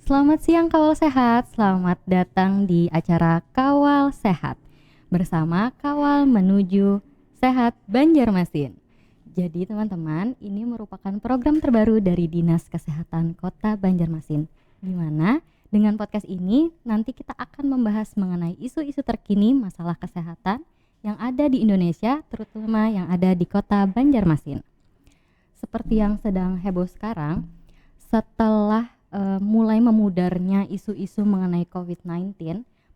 Selamat siang Kawal Sehat, selamat datang di acara Kawal Sehat bersama Kawal Menuju Sehat Banjarmasin. Jadi teman-teman, ini merupakan program terbaru dari Dinas Kesehatan Kota Banjarmasin, di mana dengan podcast ini nanti kita akan membahas mengenai isu-isu terkini masalah kesehatan yang ada di Indonesia, terutama yang ada di Kota Banjarmasin. Seperti yang sedang heboh sekarang, setelah mulai memudarnya isu-isu mengenai COVID-19,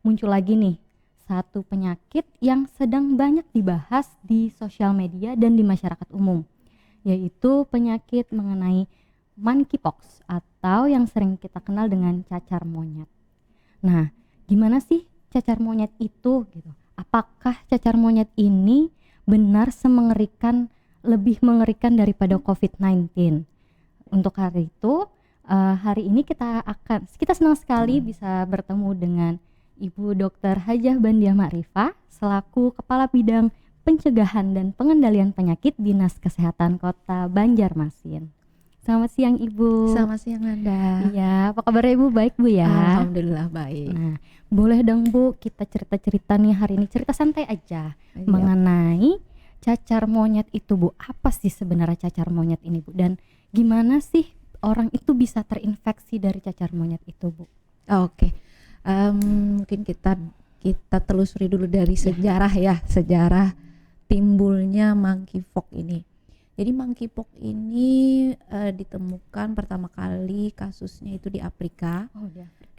muncul lagi nih satu penyakit yang sedang banyak dibahas di sosial media dan di masyarakat umum, yaitu penyakit mengenai monkeypox atau yang sering kita kenal dengan cacar monyet. Nah, gimana sih cacar monyet itu gitu? Apakah cacar monyet ini benar lebih mengerikan daripada COVID-19? Untuk hari itu, hari ini kita senang sekali bisa bertemu dengan Ibu Dr. Hajah Bandiah Ma'rifah selaku Kepala Bidang Pencegahan dan Pengendalian Penyakit Dinas Kesehatan Kota Banjarmasin. Selamat siang Ibu. Selamat siang Anda. Iya, apa kabar Ibu? Baik Bu ya? Alhamdulillah baik. Nah, boleh dong Bu kita cerita-cerita nih hari ini, cerita santai aja mengenai cacar monyet itu Bu. Apa sih sebenarnya cacar monyet ini Bu? Dan gimana sih orang itu bisa terinfeksi dari cacar monyet itu Bu? Oke. Mungkin kita telusuri dulu dari sejarah timbulnya monkeypox ini. Jadi monkeypox ini ditemukan pertama kali kasusnya itu di Afrika. Oh,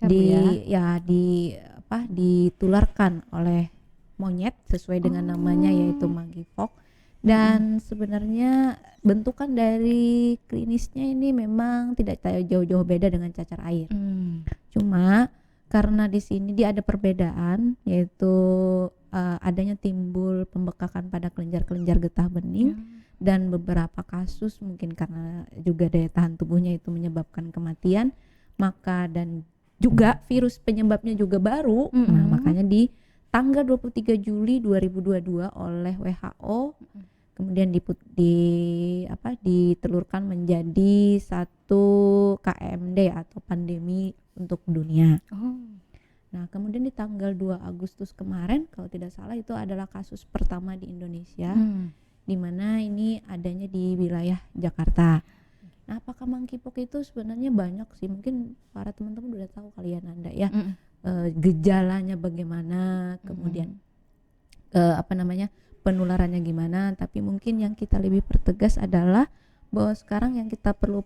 di Afrika Ditularkan oleh monyet sesuai dengan namanya yaitu monkeypox. Dan sebenarnya bentukan dari klinisnya ini memang tidak jauh-jauh beda dengan cacar air. Cuma karena di sini dia ada perbedaan, yaitu adanya timbul pembekakan pada kelenjar-kelenjar getah bening dan beberapa kasus mungkin karena juga daya tahan tubuhnya itu menyebabkan kematian, dan juga virus penyebabnya juga baru. Nah, makanya di tanggal 23 Juli 2022 oleh WHO kemudian ditelurkan menjadi satu KMD atau pandemi untuk dunia. Nah, kemudian di tanggal 2 Agustus kemarin kalau tidak salah itu adalah kasus pertama di Indonesia, di mana ini adanya di wilayah Jakarta. Nah, apakah monkeypox itu sebenarnya banyak sih, mungkin para teman-teman udah tahu kalian Anda ya. Gejalanya bagaimana, kemudian penularannya gimana, tapi mungkin yang kita lebih pertegas adalah bahwa sekarang yang kita perlu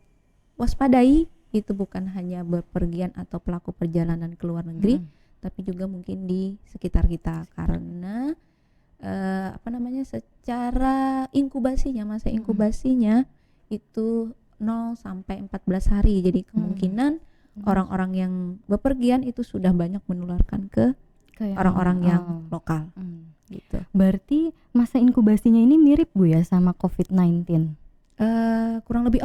waspadai itu bukan hanya bepergian atau pelaku perjalanan ke luar negeri, tapi juga mungkin di sekitar kita, karena secara masa inkubasinya itu 0 sampai 14 hari. Jadi kemungkinan orang-orang yang bepergian itu sudah banyak menularkan ke orang-orang yang lokal. Gitu. Berarti masa inkubasinya ini mirip Bu ya sama COVID-19? Kurang lebih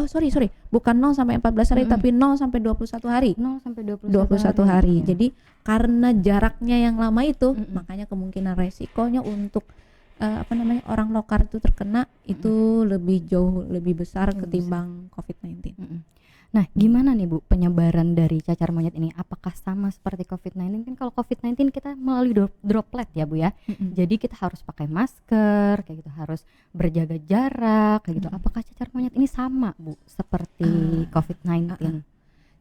bukan 0 sampai 14 hari tapi 0 sampai 21 hari. 0 sampai 21 hari. Ya. Jadi karena jaraknya yang lama itu, makanya kemungkinan resikonya untuk orang lokal itu terkena itu jauh lebih besar ketimbang COVID-19. Nah, gimana nih Bu penyebaran dari cacar monyet ini? Apakah sama seperti COVID-19? Kan kalau COVID-19 kita melalui droplet ya Bu ya. Jadi kita harus pakai masker, kayak gitu, harus berjaga jarak, kayak gitu. Apakah cacar monyet ini sama Bu seperti COVID-19?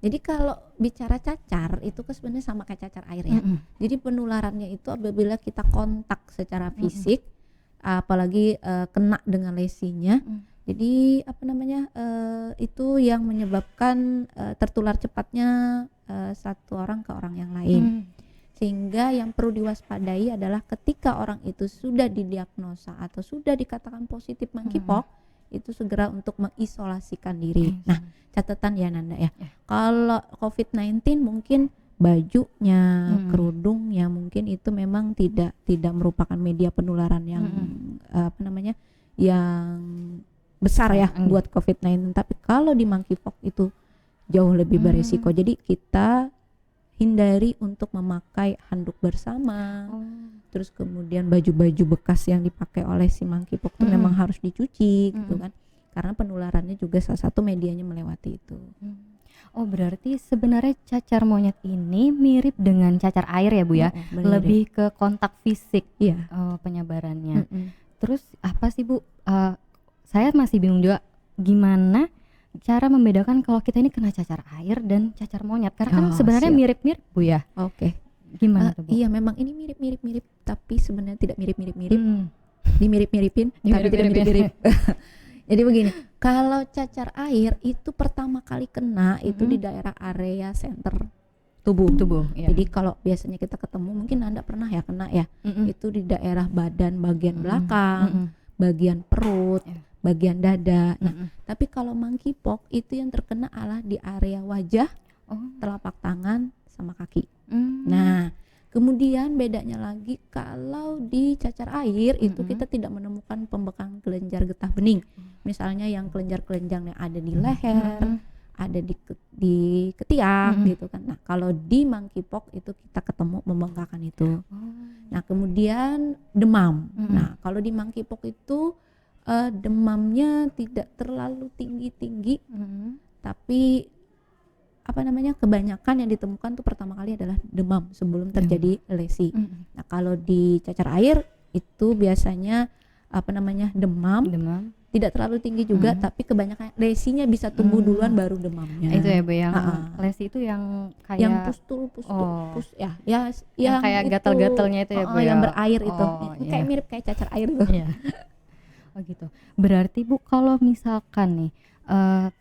Jadi kalau bicara cacar itu kan sebenarnya sama kayak cacar air ya. Jadi penularannya itu apabila kita kontak secara fisik, apalagi kena dengan lesinya. Jadi itu yang menyebabkan tertular cepatnya satu orang ke orang yang lain. Sehingga yang perlu diwaspadai adalah ketika orang itu sudah didiagnosa atau sudah dikatakan positif monkeypox, itu segera untuk mengisolasikan diri. Nah, catatan ya Nanda ya. Kalau COVID-19 mungkin bajunya, kerudungnya mungkin itu memang tidak merupakan media penularan yang yang besar ya buat COVID-19. Tapi kalau di monkeypox itu jauh lebih beresiko. Jadi kita hindari untuk memakai handuk bersama. Terus kemudian baju-baju bekas yang dipakai oleh si monkeypox itu memang harus dicuci gitu kan. Karena penularannya juga salah satu medianya melewati itu. Oh, berarti sebenarnya cacar monyet ini mirip dengan cacar air ya Bu ya? Bener-bener. Lebih ke kontak fisik Iya. penyebarannya. Mm-mm. Terus apa sih Bu? Saya masih bingung juga gimana cara membedakan kalau kita ini kena cacar air dan cacar monyet. Karena kan Oh, sebenarnya siap. mirip-mirip Bu ya. Oke. Gimana tuh Bu? Iya, memang ini mirip-mirip tapi sebenarnya tidak mirip-mirip. Hmm. Dimirip-miripin tapi tidak Dimirip-miripin. mirip-mirip. Jadi begini, kalau cacar air itu pertama kali kena itu di daerah area center tubuh. Iya. Jadi kalau biasanya kita ketemu, mungkin Anda pernah ya kena ya, Mm-mm. itu di daerah badan bagian Mm-mm. belakang, Mm-mm. bagian perut, Iya. bagian dada. Nah, Mm-mm. tapi kalau monkeypox itu yang terkena adalah di area wajah, Oh. telapak tangan, sama kaki. Mm. Nah, kemudian bedanya lagi kalau di cacar air itu kita tidak menemukan pembekakan kelenjar getah bening. Misalnya yang kelenjar-kelenjar yang ada di leher, ada di ketiak gitu kan. Nah, kalau di monkeypox itu kita ketemu pembengkakan itu. Nah, kemudian demam. Nah, kalau di monkeypox itu demamnya tidak terlalu tinggi-tinggi, tapi kebanyakan yang ditemukan tuh pertama kali adalah demam sebelum terjadi lesi. Nah, kalau di cacar air itu biasanya demam tidak terlalu tinggi juga, tapi kebanyakan lesinya bisa tumbuh duluan baru demamnya. Itu ya Bu, yang lesi itu yang kayak yang pustul yang kayak itu, gatal-gatalnya itu ya Bu ya? yang berair itu. Iya. Kayak mirip kayak cacar air tuh. Iya. Oh gitu. Berarti Bu, kalau misalkan nih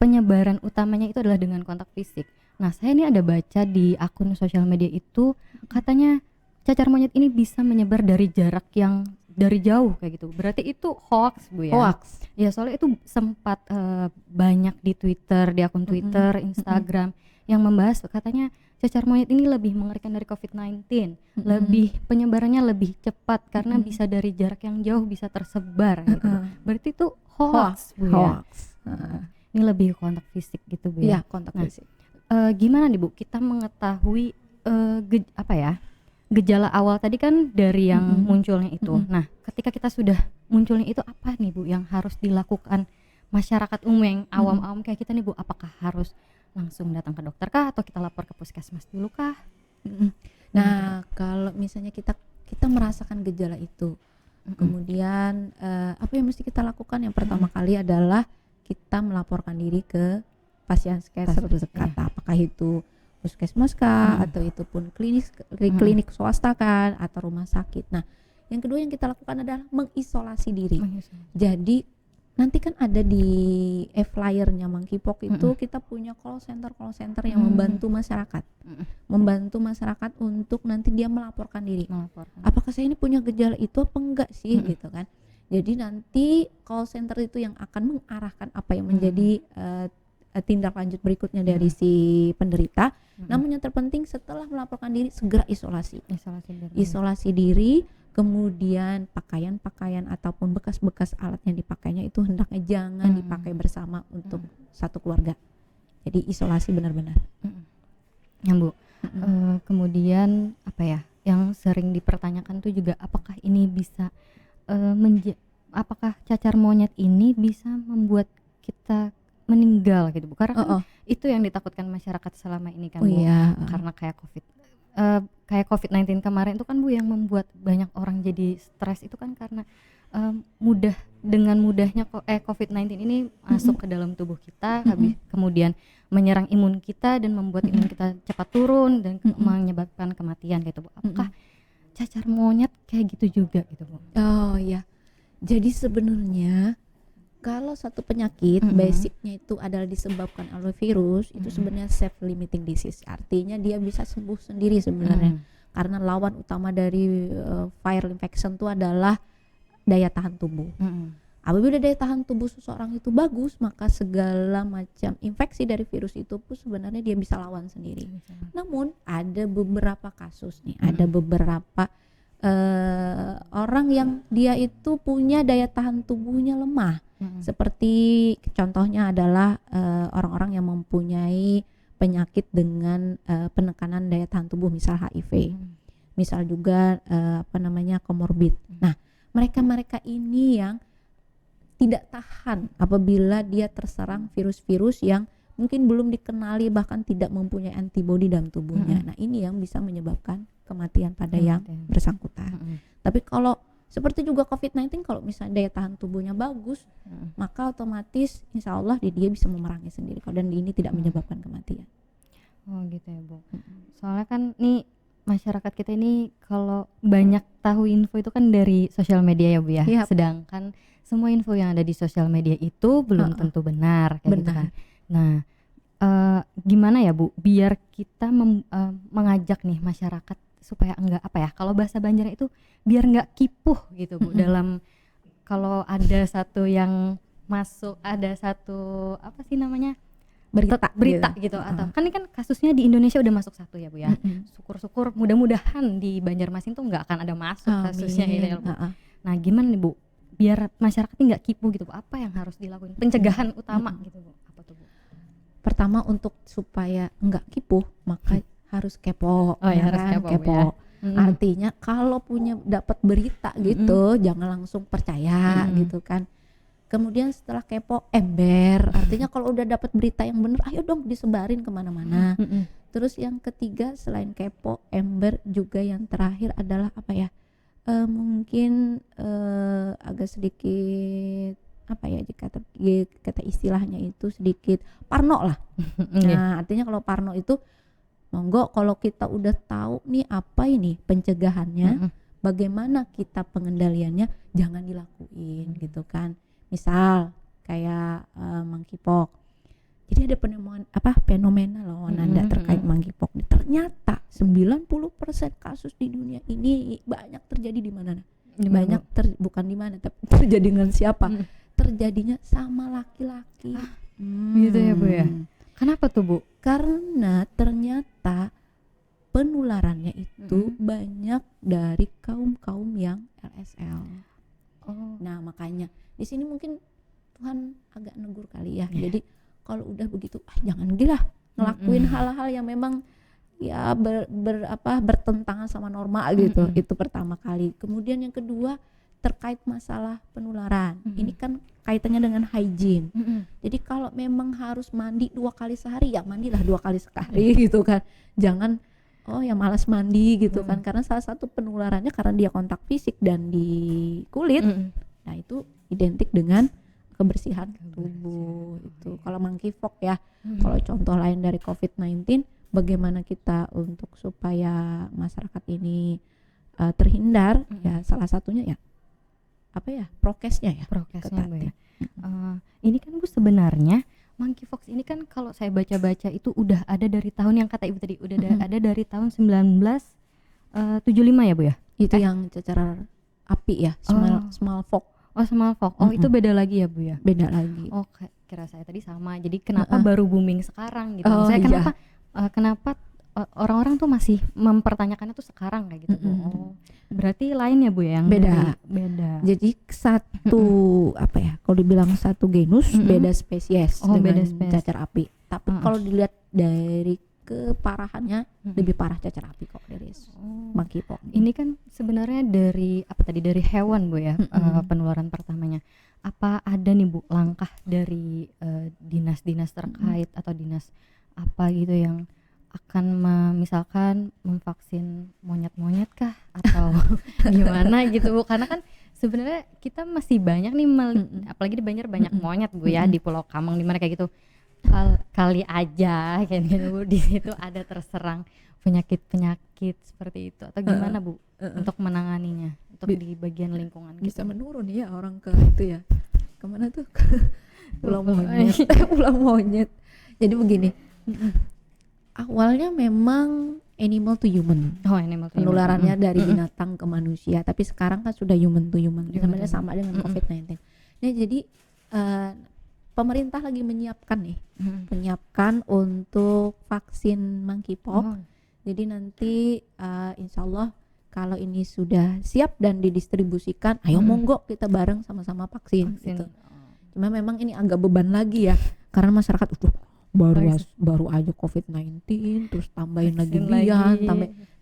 penyebaran utamanya itu adalah dengan kontak fisik. Nah, saya ini ada baca di akun sosial media itu katanya cacar monyet ini bisa menyebar dari jarak yang dari jauh kayak gitu. Berarti itu hoax Bu ya? Hoax. Ya, soalnya itu sempat banyak di Twitter, di akun Twitter, Instagram yang membahas katanya cacar monyet ini lebih mengerikan dari COVID-19, lebih penyebarannya lebih cepat karena bisa dari jarak yang jauh bisa tersebar gitu. Berarti itu hoax Bu ya? Hoax. Ini lebih kontak fisik gitu Bu ya? Iya, kontak Nah, fisik. Gimana nih Bu kita mengetahui gejala awal tadi kan dari yang munculnya itu. Nah, ketika kita sudah munculnya itu apa nih Bu yang harus dilakukan masyarakat umum yang awam-awam kayak kita nih Bu? Apakah harus langsung datang ke dokter kah atau kita lapor ke puskesmas dulu kah? Nah, kalau misalnya kita merasakan gejala itu, kemudian apa yang mesti kita lakukan? Yang pertama kali adalah kita melaporkan diri ke pasienkes terdekat, apakah itu puskesmas kah atau itu pun klinik swasta kan atau rumah sakit. Nah, yang kedua yang kita lakukan adalah mengisolasi diri. Jadi nanti kan ada di flyernya monkeypox itu kita punya call center yang membantu masyarakat untuk nanti dia melaporkan diri. Apakah saya ini punya gejala itu apa enggak sih gitu kan. Jadi nanti call center itu yang akan mengarahkan apa yang menjadi tindak lanjut berikutnya dari si penderita. Namun yang terpenting setelah melaporkan diri segera isolasi diri, kemudian pakaian ataupun bekas-bekas alat yang dipakainya itu hendaknya jangan dipakai bersama untuk satu keluarga. Jadi isolasi benar-benar. Ya Bu. Kemudian apa ya yang sering dipertanyakan tuh juga apakah ini bisa apakah cacar monyet ini bisa membuat kita meninggal gitu Bu, karena kan itu yang ditakutkan masyarakat selama ini kan Bu. Karena kayak COVID-19 kemarin itu kan Bu yang membuat banyak orang jadi stres itu kan karena dengan mudahnya COVID-19 ini masuk ke dalam tubuh kita, kemudian menyerang imun kita dan membuat imun kita cepat turun dan menyebabkan kematian gitu Bu. Apakah cacar monyet kayak gitu juga gitu Bu? Oh iya. Jadi sebenarnya kalau satu penyakit basicnya itu adalah disebabkan oleh virus, itu sebenarnya self limiting disease. Artinya dia bisa sembuh sendiri sebenarnya. Karena lawan utama dari viral infection itu adalah daya tahan tubuh. Apabila daya tahan tubuh seseorang itu bagus, maka segala macam infeksi dari virus itu pun sebenarnya dia bisa lawan sendiri. Namun ada beberapa kasus nih, ada beberapa orang yang dia itu punya daya tahan tubuhnya lemah. Seperti contohnya adalah orang-orang yang mempunyai penyakit dengan penekanan daya tahan tubuh, misal HIV, misal juga komorbid. Nah, mereka ini yang tidak tahan apabila dia terserang virus-virus yang mungkin belum dikenali, bahkan tidak mempunyai antibodi dalam tubuhnya. Nah ini yang bisa menyebabkan kematian pada yang bersangkutan. Tapi kalau seperti juga COVID-19, kalau misalnya daya tahan tubuhnya bagus, maka otomatis insya Allah dia bisa memerangi sendiri, dan ini tidak menyebabkan kematian. Oh gitu ya Bu. Soalnya kan nih masyarakat kita ini kalau banyak tahu info itu kan dari sosial media ya Bu ya. Yap. Sedangkan semua info yang ada di sosial media itu belum tentu benar kayak gitu kan. Nah, gimana ya Bu biar kita mengajak nih masyarakat supaya enggak kalau bahasa Banjar itu biar enggak kipuh gitu Bu dalam kalau ada satu yang masuk, ada satu apa sih namanya? berita gitu atau kan ini kan kasusnya di Indonesia udah masuk satu ya Bu ya. Syukur-syukur mudah-mudahan di Banjarmasin tuh enggak akan ada masuk kasusnya gitu ya Bu. Nah, gimana nih Bu biar masyarakat nggak kipu gitu Bu, apa yang harus dilakukan pencegahan utama gitu Bu, apa tuh Bu? Pertama, untuk supaya nggak kipu maka harus kepo. Harus kepo. Ya. Artinya kalau dapat berita gitu jangan langsung percaya gitu kan. Kemudian setelah kepo, ember. Artinya kalau udah dapat berita yang benar, ayo dong disebarin kemana-mana. Terus yang ketiga selain kepo, ember, juga yang terakhir adalah apa ya? Mungkin agak sedikit apa ya kata istilahnya itu sedikit parno lah. Nah artinya kalau parno itu monggo, kalau kita udah tahu nih apa ini pencegahannya, bagaimana kita pengendaliannya, jangan dilakuin gitu kan. Misal kayak monkeypox. Jadi ada fenomena loh Nanda terkait monkeypox. Ternyata 90% kasus di dunia ini banyak terjadi di mana? Banyak bukan di mana, tapi terjadi dengan siapa? Terjadinya sama laki-laki. Gitu ya Bu ya. Kenapa tuh Bu? Karena ternyata penularannya itu banyak dari kaum yang LSL. Nah makanya di sini mungkin Tuhan agak negur kali ya. Jadi kalau udah begitu jangan gila ngelakuin hal-hal yang memang ya bertentangan sama norma gitu. Itu pertama kali. Kemudian yang kedua terkait masalah penularan. Ini kan kaitannya dengan hygiene. Jadi kalau memang harus mandi 2 kali sehari, ya mandilah 2 kali sehari gitu kan. Jangan yang malas mandi gitu kan, karena salah satu penularannya karena dia kontak fisik dan di kulit. Nah itu identik dengan kebersihan tubuh itu. Kalau monkeypox ya. Kalau contoh lain dari COVID-19, bagaimana kita untuk supaya masyarakat ini terhindar, ya salah satunya ya prokesnya ya. Prokesnya ya. Ini kan Bu sebenarnya monkeypox ini kan kalau saya baca-baca itu udah ada dari tahun yang kata Ibu tadi, udah ada dari tahun 1975 ya Bu ya? Itu yang cacar api ya, smallpox. Smallpox. Itu beda lagi ya Bu ya? Beda lagi. Kira saya tadi sama. Jadi kenapa baru booming sekarang gitu? Misalnya kenapa orang-orang tuh masih mempertanyakannya tuh sekarang kayak gitu Bu? Berarti lain ya Bu ya yang beda. Jadi satu kalau dibilang satu genus, beda spesies dengan cacar api. Tapi kalau dilihat dari keparahannya lebih parah cacar api kok dari monkeypox. Ini kan sebenarnya dari dari hewan Bu ya, penularan pertamanya. Apa ada nih Bu langkah dari dinas-dinas terkait atau dinas apa gitu yang akan misalkan memvaksin monyet-monyet kah atau gimana gitu Bu? Karena kan sebenarnya kita masih banyak nih apalagi di Banjar banyak monyet Bu ya, di Pulau Kamang di mana kayak gitu. Kali aja kayak gitu Bu, di situ ada terserang penyakit seperti itu atau gimana Bu untuk menanganinya untuk di bagian lingkungan bisa gitu. menurun ya orang ke itu ya, kemana tuh Pulau Monyet. Pulau Monyet. Jadi begini, awalnya memang animal to human. Penularannya dari binatang ke manusia, tapi sekarang kan sudah human to human. Sebenarnya sama dengan COVID-19. Nah, jadi pemerintah lagi menyiapkan untuk vaksin monkeypox. Jadi nanti insya Allah kalau ini sudah siap dan didistribusikan, ayo monggo kita bareng sama-sama vaksin. Gitu. Cuma memang ini agak beban lagi ya, karena masyarakat baru aja COVID-19 terus tambahin lagi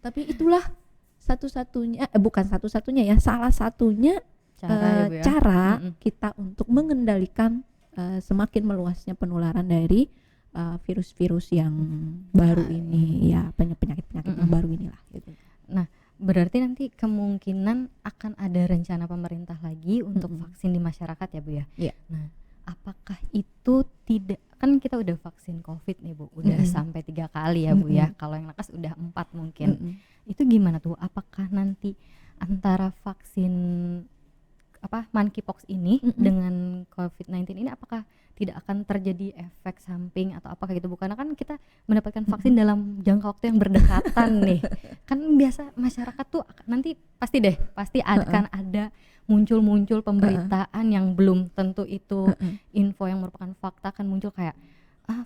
tapi itulah bukan satu-satunya ya, salah satunya cara kita untuk mengendalikan semakin meluasnya penularan dari virus-virus yang baru ini, ya penyakit-penyakit yang baru inilah gitu. Nah, berarti nanti kemungkinan akan ada rencana pemerintah lagi untuk vaksin di masyarakat ya Bu ya? Iya. Nah, apakah itu tidak, kan kita udah vaksin COVID nih Bu, udah sampai 3 kali ya Bu ya, kalau yang nakes udah 4 mungkin. Itu gimana tuh, apakah nanti antara vaksin monkeypox ini dengan COVID-19 ini apakah tidak akan terjadi efek samping atau apakah gitu? Bukan, kan kita mendapatkan vaksin dalam jangka waktu yang berdekatan nih. Kan biasa masyarakat tuh nanti pasti akan ada muncul pemberitaan yang belum tentu itu info yang merupakan fakta, kan muncul kayak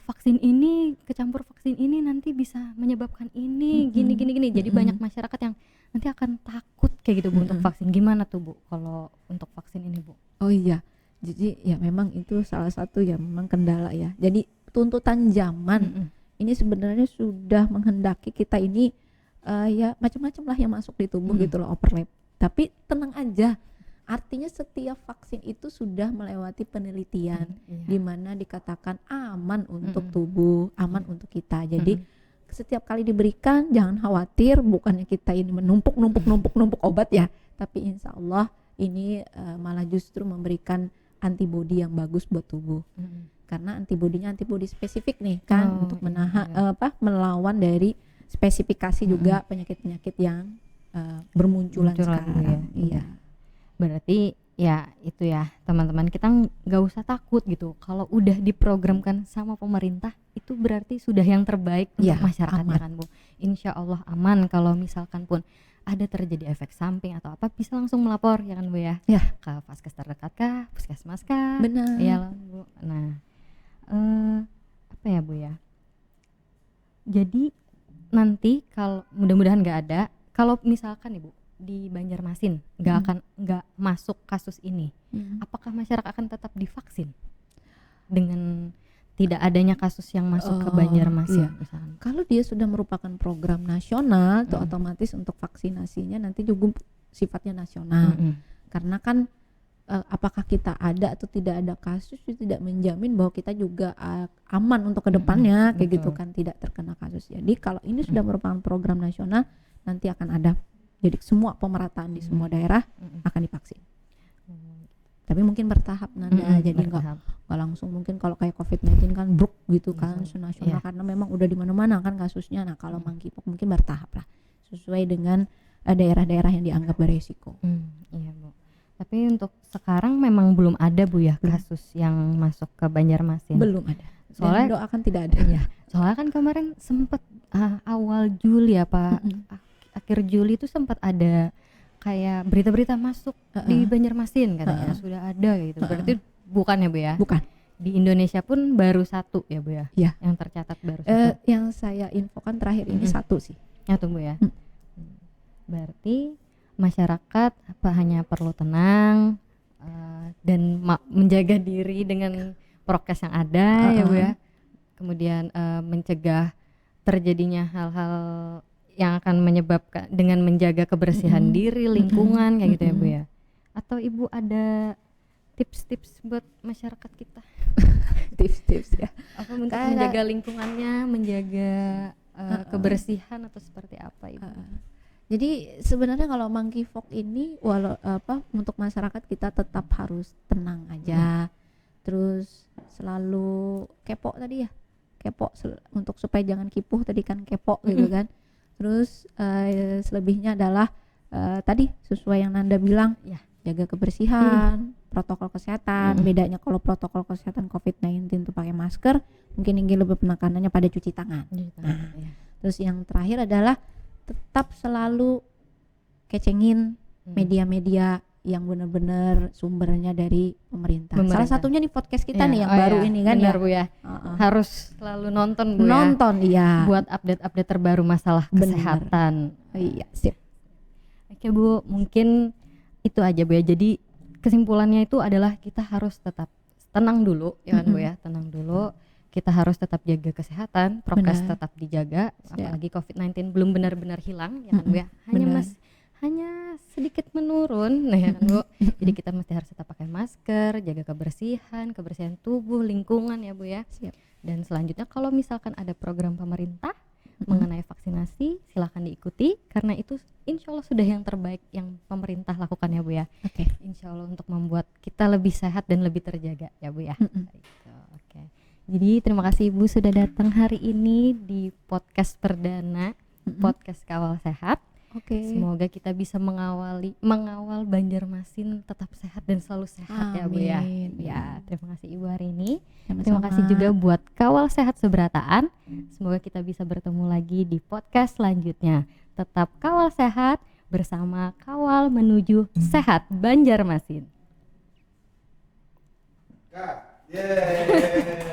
vaksin ini kecampur vaksin ini nanti bisa menyebabkan ini gini. Jadi banyak masyarakat yang nanti akan takut kayak gitu Bu untuk vaksin. Gimana tuh Bu kalau untuk vaksin ini Bu? Oh iya, jadi ya memang itu salah satu ya memang kendala ya. Jadi tuntutan zaman ini sebenarnya sudah menghendaki kita ini ya macam-macam lah yang masuk di tubuh gitu loh, overlap. Tapi tenang aja, artinya setiap vaksin itu sudah melewati penelitian di mana dikatakan aman untuk tubuh, aman untuk kita. Jadi setiap kali diberikan jangan khawatir, bukannya kita ini menumpuk obat ya, tapi insya Allah ini malah justru memberikan antibodi yang bagus buat tubuh. Karena antibodinya antibodi spesifik nih kan, untuk melawan dari spesifikasi juga penyakit-penyakit yang bermunculan sekarang. Iya. Berarti ya itu ya teman-teman, kita nggak usah takut gitu kalau udah diprogramkan sama pemerintah, itu berarti sudah yang terbaik untuk masyarakat ya kan Bu. Insya Allah aman. Kalau misalkan pun ada terjadi efek samping atau apa, bisa langsung melapor ya kan Bu ya, ke vaskes terdekat kah, puskesmas kah. Benar. Iya Bu. Nah apa ya Bu ya, jadi nanti kalau mudah-mudahan nggak ada, kalau misalkan Ibu di Banjarmasin nggak masuk kasus ini, apakah masyarakat akan tetap divaksin dengan tidak adanya kasus yang masuk ke Banjarmasin? Misalkan kalau dia sudah merupakan program nasional itu otomatis untuk vaksinasinya nanti juga sifatnya nasional. Karena kan apakah kita ada atau tidak ada kasus itu tidak menjamin bahwa kita juga aman untuk kedepannya kayak gitu kan, tidak terkena kasus. Jadi kalau ini sudah merupakan program nasional, nanti akan ada, jadi semua pemerataan di semua daerah akan divaksin. Tapi mungkin bertahap Nanda, jadi nggak langsung, mungkin kalau kayak COVID-19 kan bruk gitu kan nasional, karena memang udah di mana-mana kan kasusnya. Nah kalau monkeypox mungkin bertahap lah, sesuai dengan daerah-daerah yang dianggap beresiko. Iya Bu. Tapi untuk sekarang memang belum ada Bu ya kasus yang masuk ke Banjarmasin. Belum ada. Soalnya dan doakan tidak ada. Iya. Soalnya kan kemarin sempat awal Juli akhir Juli itu sempat ada kayak berita-berita masuk di Banjarmasin katanya sudah ada gitu. Berarti bukan ya Bu ya? Bukan. Di Indonesia pun baru 1 ya Bu ya? Iya. Yang tercatat baru 1. Yang saya infokan terakhir ini 1 sih. Ya tunggu ya. Berarti masyarakat hanya perlu tenang dan menjaga diri dengan prokes yang ada ya Bu ya. Kemudian mencegah terjadinya hal-hal yang akan menyebabkan dengan menjaga kebersihan diri, lingkungan kayak gitu ya Bu ya. Atau Ibu ada tips-tips buat masyarakat kita? Tips-tips ya. Apa untuk menjaga lingkungannya, menjaga kebersihan atau seperti apa Ibu? Jadi sebenarnya kalau monkeypox ini untuk masyarakat kita tetap harus tenang aja. Terus selalu kepo tadi ya. Kepo untuk supaya jangan kipuh tadi kan, kepo gitu kan. Terus selebihnya adalah tadi sesuai yang Nanda bilang, jaga kebersihan, protokol kesehatan. Bedanya kalau protokol kesehatan COVID-19 itu pakai masker, mungkin ini lebih penekanannya pada cuci tangan. Terus yang terakhir adalah tetap selalu kecengin media-media yang benar-benar sumbernya dari pemerintah. Salah satunya nih podcast kita nih yang baru ini kan. Benar Bu ya. Harus selalu nonton Bu ya. Nonton buat update-update terbaru masalah kesehatan. Iya, sip. Oke Bu, mungkin itu aja Bu ya. Jadi kesimpulannya itu adalah kita harus tetap tenang dulu ya kan Bu ya. Tenang dulu. Kita harus tetap jaga kesehatan, prokes tetap dijaga, apalagi COVID-19 belum benar-benar hilang ya kan Bu ya. Hanya sedikit menurun ya kan Bu. Jadi kita mesti harus tetap pakai masker, jaga kebersihan tubuh, lingkungan ya Bu ya. Dan selanjutnya kalau misalkan ada program pemerintah mengenai vaksinasi, silakan diikuti karena itu insya Allah sudah yang terbaik yang pemerintah lakukan ya Bu ya. Oke. Insya Allah untuk membuat kita lebih sehat dan lebih terjaga ya Bu ya. Gitu, oke. Jadi terima kasih Ibu sudah datang hari ini di podcast perdana podcast Kawal Sehat. Oke. Semoga kita bisa mengawal Banjarmasin tetap sehat dan selalu sehat ya Bu ya. Amin. Ya, terima kasih Ibu hari ini. Sama-sama. Terima kasih juga buat Kawal Sehat Seberataan. Semoga kita bisa bertemu lagi di podcast selanjutnya. Tetap kawal sehat bersama Kawal Menuju Sehat Banjarmasin. Yeay.